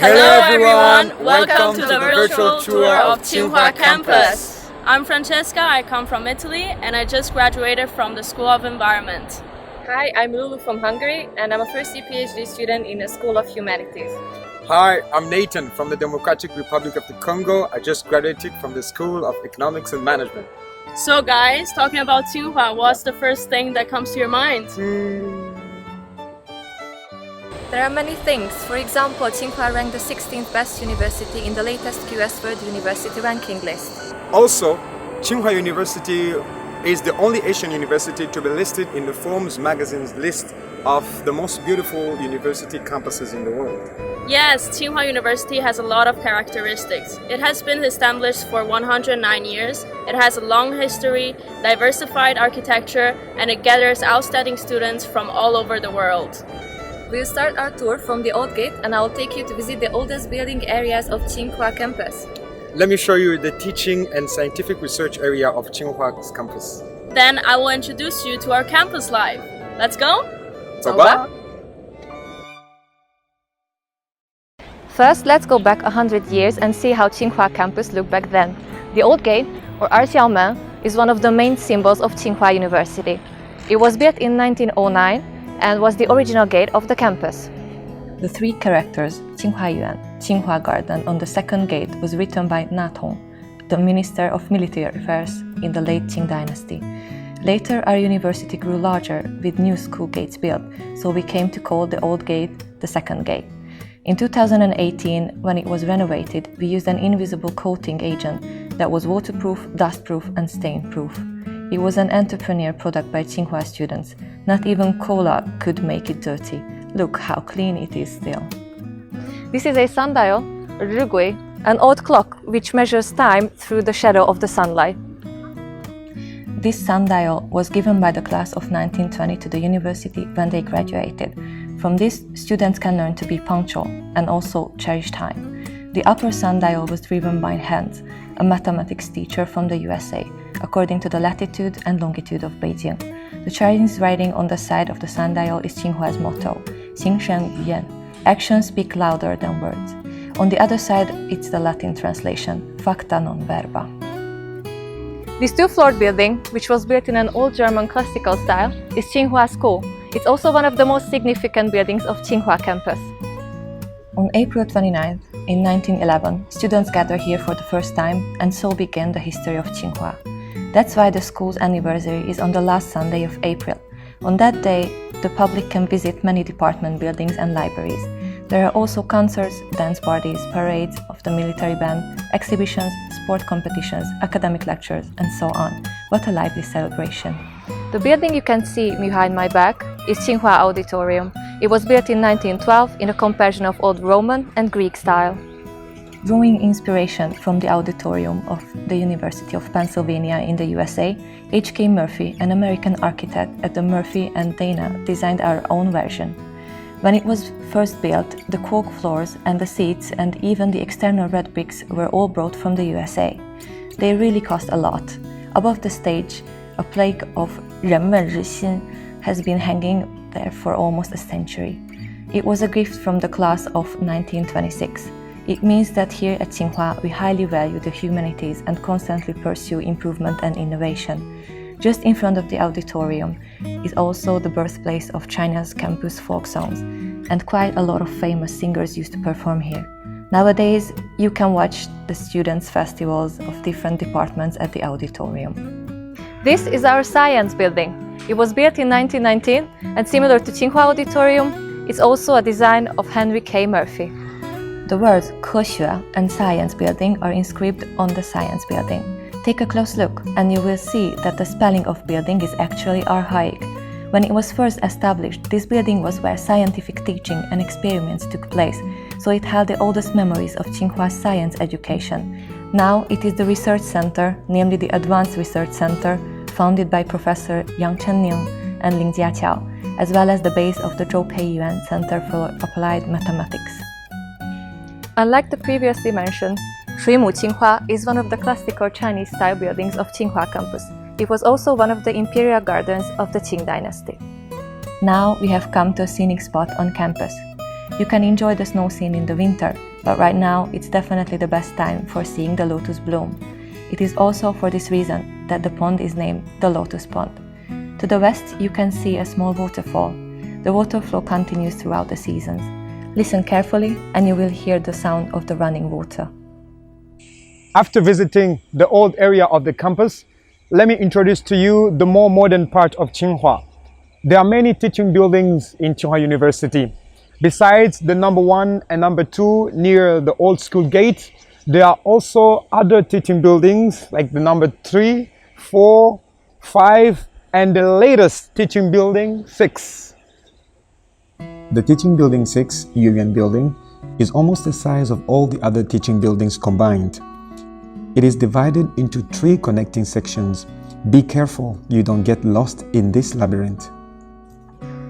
Hello everyone! Welcome to the virtual tour of Tsinghua campus. I'm Francesca, I come from Italy and I just graduated from the School of Environment. Hi, I'm Lulu from Hungary and I'm a first-year PhD student in the School of Humanities. Hi, I'm Nathan from the Democratic Republic of the Congo. I just graduated from the School of Economics and Management. So guys, talking about Tsinghua, what's the first thing that comes to your mind? There are many things. For example, Tsinghua ranked the 16th best university in the latest QS World University ranking list. Also, Tsinghua University is the only Asian university to be listed in the Forbes magazine's list of the most beautiful university campuses in the world. Yes, Tsinghua University has a lot of characteristics. It has been established for 109 years, it has a long history, diversified architecture, and it gathers outstanding students from all over the world. We'll start our tour from the Old Gate and I'll take you to visit the oldest building areas of Tsinghua campus. Let me show you the teaching and scientific research area of Tsinghua's campus. Then I will introduce you to our campus life. Let's go!走吧! First, let's go back 100 years and see how Tsinghua campus looked back then. The Old Gate, or Arxiaomen, is one of the main symbols of Tsinghua University. It was built in 1909 and was the original gate of the campus. The three characters, Tsinghuayuan, Tsinghua Garden, on the second gate was written by Na Tong, the Minister of Military Affairs in the late Qing dynasty. Later, our university grew larger with new school gates built, so we came to call the Old Gate the second gate. In 2018, when it was renovated, we used an invisible coating agent that was waterproof, dustproof, and stain-proof. It was an entrepreneur product by Tsinghua students. Not even cola could make it dirty. Look how clean it is still. This is a sundial, or rugui, an old clock which measures time through the shadow of the sunlight. This sundial was given by the class of 1920 to the university when they graduated. From this, students can learn to be punctual and also cherish time. The upper sundial was driven by Hans, a mathematics teacher from the USA, according to the latitude and longitude of Beijing. The Chinese writing on the side of the sundial is Tsinghua's motto, "Tsinghuayuan," actions speak louder than words. On the other side, it's the Latin translation, "Facta non verba." This two-floored building, which was built in an old German classical style, is Tsinghua School. It's also one of the most significant buildings of Tsinghua campus. On April 29th, in 1911, students gathered here for the first time, and so began the history of Tsinghua. That's why the school's anniversary is on the last Sunday of April. On that day, the public can visit many department buildings and libraries. There are also concerts, dance parties, parades of the military band, exhibitions, sport competitions, academic lectures, and so on. What a lively celebration. The building you can see behind my back is Tsinghua Auditorium. It was built in 1912 in a comparison of old Roman and Greek style. Drawing inspiration from the auditorium of the University of Pennsylvania in the USA, H.K. Murphy, an American architect at the Murphy and Dana, designed our own version. When it was first built, the cork floors and the seats and even the external red bricks were all brought from the USA. They really cost a lot. Above the stage, a plaque of 人们日新 has been hanging there for almost a century. It was a gift from the class of 1926. It means that here at Tsinghua we highly value the humanities and constantly pursue improvement and innovation. Just in front of the auditorium is also the birthplace of China's campus folk songs, and quite a lot of famous singers used to perform here. Nowadays, you can watch the students' festivals of different departments at the auditorium. This is our science building. It was built in 1919 and similar to Tsinghua Auditorium, it's also a design of Henry K. Murphy. The words 科学 and science building are inscribed on the science building. Take a close look and you will see that the spelling of building is actually archaic. When it was first established, this building was where scientific teaching and experiments took place, so it held the oldest memories of Tsinghua's science education. Now it is the research center, namely the Advanced Research Center, founded by Professor Yang Chenning and Ling Jiaqiao, as well as the base of the Zhou Peiyuan Center for Applied Mathematics. Unlike the previously mentioned, Shuimu Tsinghua is one of the classical Chinese-style buildings of Tsinghua campus. It was also one of the Imperial Gardens of the Qing dynasty. Now we have come to a scenic spot on campus. You can enjoy the snow scene in the winter, but right now it's definitely the best time for seeing the lotus bloom. It is also for this reason that the pond is named the Lotus Pond. To the west, you can see a small waterfall. The water flow continues throughout the seasons. Listen carefully and you will hear the sound of the running water. After visiting the old area of the campus, let me introduce to you the more modern part of Tsinghua. There are many teaching buildings in Tsinghua University. Besides the number 1 and number 2 near the old school gate, there are also other teaching buildings like the number 3, 4, 5, and the latest teaching building 6. The teaching building 6, Yuan building, is almost the size of all the other teaching buildings combined. It is divided into 3 connecting sections. Be careful you don't get lost in this labyrinth.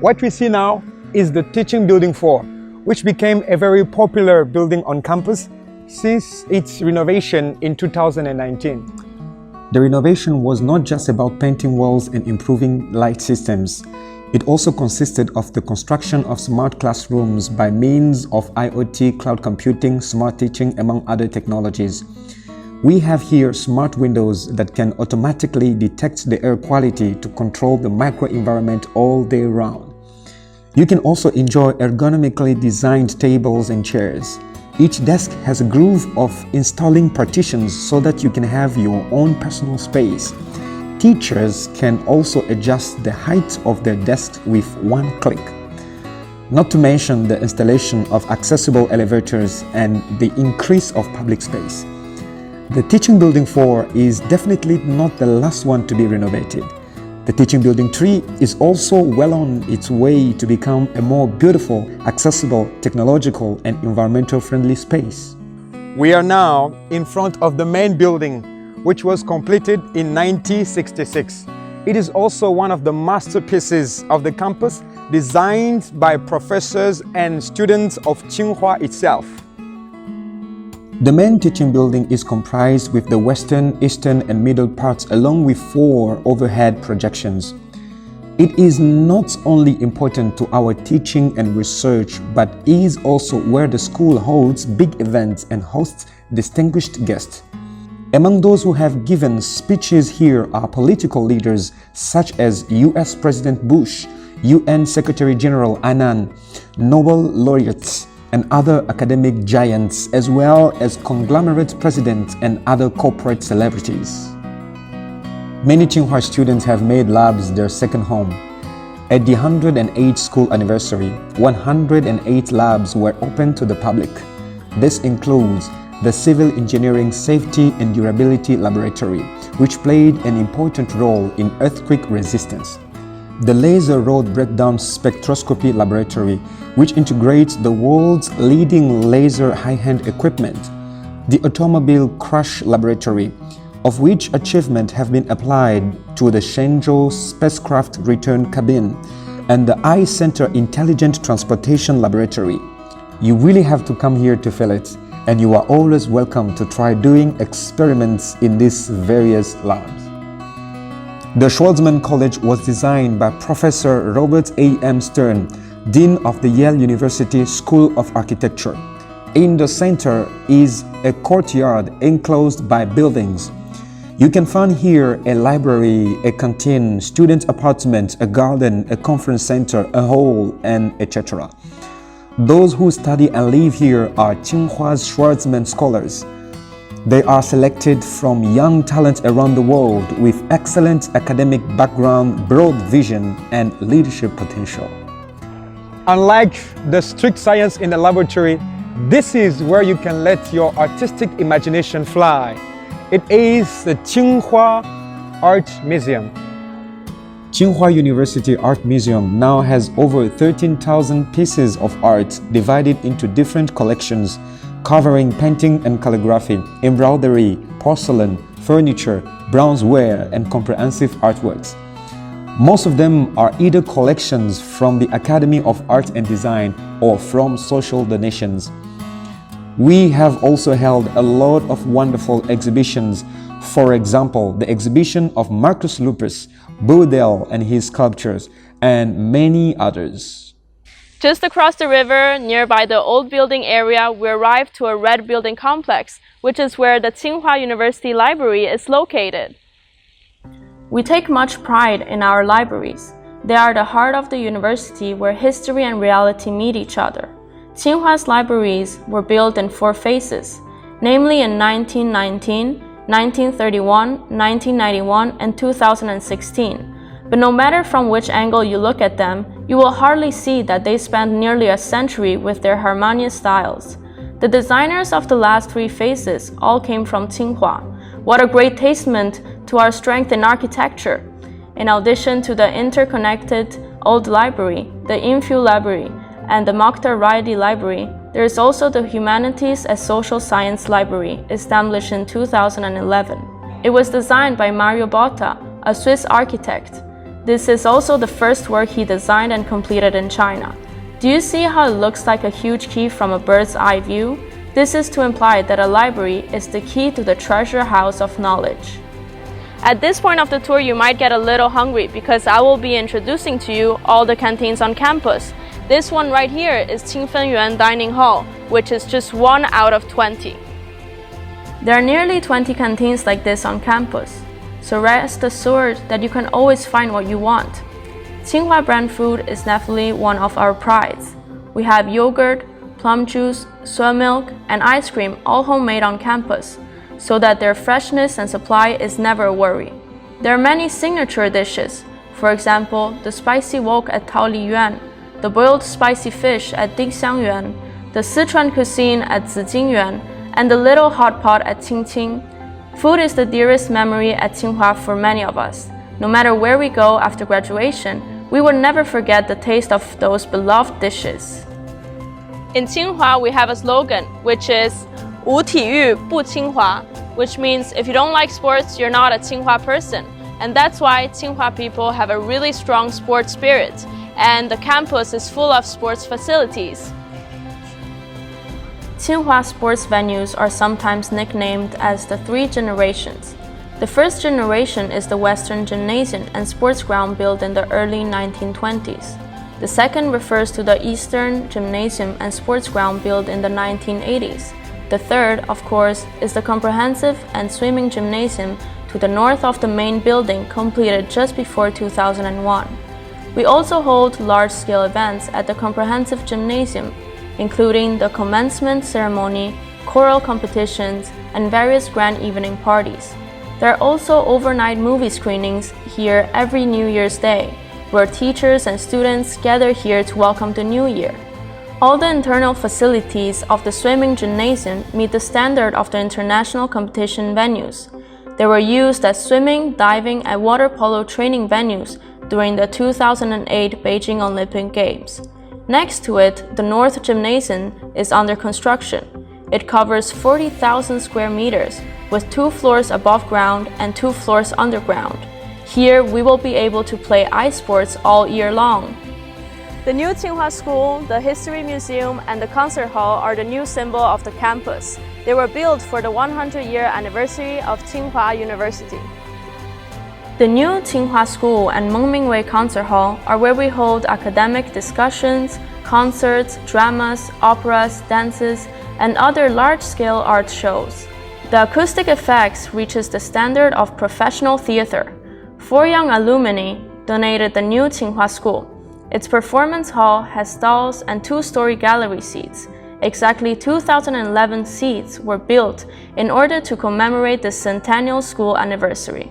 What we see now is the teaching building 4, which became a very popular building on campus since its renovation in 2019. The renovation was not just about painting walls and improving light systems. It also consisted of the construction of smart classrooms by means of IoT, cloud computing, smart teaching, among other technologies. We have here smart windows that can automatically detect the air quality to control the microenvironment all day round. You can also enjoy ergonomically designed tables and chairs. Each desk has a groove of installing partitions so that you can have your own personal space. Teachers can also adjust the height of their desks with one click. Not to mention the installation of accessible elevators and the increase of public space. The Teaching Building 4 is definitely not the last one to be renovated. The Teaching Building 3 is also well on its way to become a more beautiful, accessible, technological, and environmental friendly space. We are now in front of the main building, which was completed in 1966. It is also one of the masterpieces of the campus, designed by professors and students of Tsinghua itself. The main teaching building is comprised with the western, eastern, and middle parts along with 4 overhead projections. It is not only important to our teaching and research, but is also where the school holds big events and hosts distinguished guests. Among those who have given speeches here are political leaders such as US President Bush, UN Secretary General Annan, Nobel laureates, and other academic giants, as well as conglomerate presidents and other corporate celebrities. Many Tsinghua students have made labs their second home. At the 108th school anniversary, 108 labs were open to the public. This includes the Civil Engineering Safety and Durability Laboratory, which played an important role in earthquake resistance. The Laser Road Breakdown Spectroscopy Laboratory, which integrates the world's leading laser high-end equipment. The Automobile Crash Laboratory, of which achievement have been applied to the Shenzhou spacecraft return cabin, and the Eye Center Intelligent Transportation Laboratory. You really have to come here to feel it, and you are always welcome to try doing experiments in these various labs. The Schwarzman College was designed by Professor Robert A. M. Stern, Dean of the Yale University School of Architecture. In the center is a courtyard enclosed by buildings. You can find here a library, a canteen, student apartment, a garden, a conference center, a hall, and etc. Those who study and live here are Tsinghua's Schwarzman scholars. They are selected from young talent around the world with excellent academic background, broad vision, and leadership potential. Unlike the strict science in the laboratory, this is where you can let your artistic imagination fly. It is the Tsinghua Art Museum. Tsinghua University Art Museum now has over 13,000 pieces of art divided into different collections, covering painting and calligraphy, embroidery, porcelain, furniture, bronzeware, and comprehensive artworks. Most of them are either collections from the Academy of Art and Design or from social donations. We have also held a lot of wonderful exhibitions. For example, the exhibition of Marcus Lupus, Boudel and his sculptures, and many others. Just across the river, nearby the old building area, we arrived to a red building complex, which is where the Tsinghua University Library is located. We take much pride in our libraries. They are the heart of the university where history and reality meet each other. Tsinghua's libraries were built in 4 phases, namely in 1919, 1931, 1991, and 2016. But no matter from which angle you look at them, you will hardly see that they spanned nearly a century with their harmonious styles. The designers of the last 3 phases all came from Tsinghua. What a great testament to our strength in architecture! In addition to the interconnected Old Library, the Imperial Library, and the Mokhtar Raidi Library, there is also the Humanities and Social Science Library, established in 2011. It was designed by Mario Botta, a Swiss architect. This is also the first work he designed and completed in China. Do you see how it looks like a huge key from a bird's eye view? This is to imply that a library is the key to the treasure house of knowledge. At this point of the tour, you might get a little hungry because I will be introducing to you all the canteens on campus. This one right here is Tsinghuayuan Dining Hall, which is just 1 out of 20. There are nearly 20 canteens like this on campus, so rest assured that you can always find what you want. Tsinghua brand food is definitely one of our prides. We have yogurt, plum juice, soy milk, and ice cream all homemade on campus, so that their freshness and supply is never a worry. There are many signature dishes, for example, the spicy wok at Taoliyuan, the boiled spicy fish at Tsinghuayuan, the Sichuan cuisine at Tsinghuayuan, and the little hot pot at Qingqing. Food is the dearest memory at Tsinghua for many of us. No matter where we go after graduation, we will never forget the taste of those beloved dishes. In Tsinghua, we have a slogan, which is 无体育不清华, which means if you don't like sports, you're not a Tsinghua person. And that's why Tsinghua people have a really strong sports spirit, and the campus is full of sports facilities. Tsinghua sports venues are sometimes nicknamed as the 3 generations. The first generation is the Western Gymnasium and Sports Ground built in the early 1920s. The second refers to the Eastern Gymnasium and Sports Ground built in the 1980s. The third, of course, is the Comprehensive and Swimming Gymnasium to the north of the main building, completed just before 2001. We also hold large-scale events at the Comprehensive Gymnasium, including the commencement ceremony, choral competitions, and various grand evening parties. There are also overnight movie screenings here every New Year's Day, where teachers and students gather here to welcome the new year. All the internal facilities of the swimming gymnasium meet the standard of the international competition venues. They were used as swimming, diving, and water polo training venues during the 2008 Beijing Olympic Games. Next to it, the North Gymnasium is under construction. It covers 40,000 square meters, with 2 floors above ground and 2 floors underground. Here, we will be able to play ice sports all year long. The new Tsinghua School, the History Museum, and the Concert Hall are the new symbol of the campus. They were built for the 100-year anniversary of Tsinghua University. The new Tsinghua School and Mengmingwei Concert Hall are where we hold academic discussions, concerts, dramas, operas, dances, and other large-scale art shows. The acoustic effects reaches the standard of professional theater. 4 young alumni donated the new Tsinghua School. Its performance hall has stalls and 2-story gallery seats. Exactly 2,011 seats were built in order to commemorate the centennial school anniversary.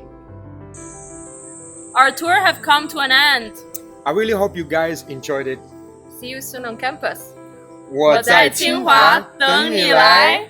Our tour have come to an end. I really hope you guys enjoyed it. See you soon on campus. 我在清华等你来。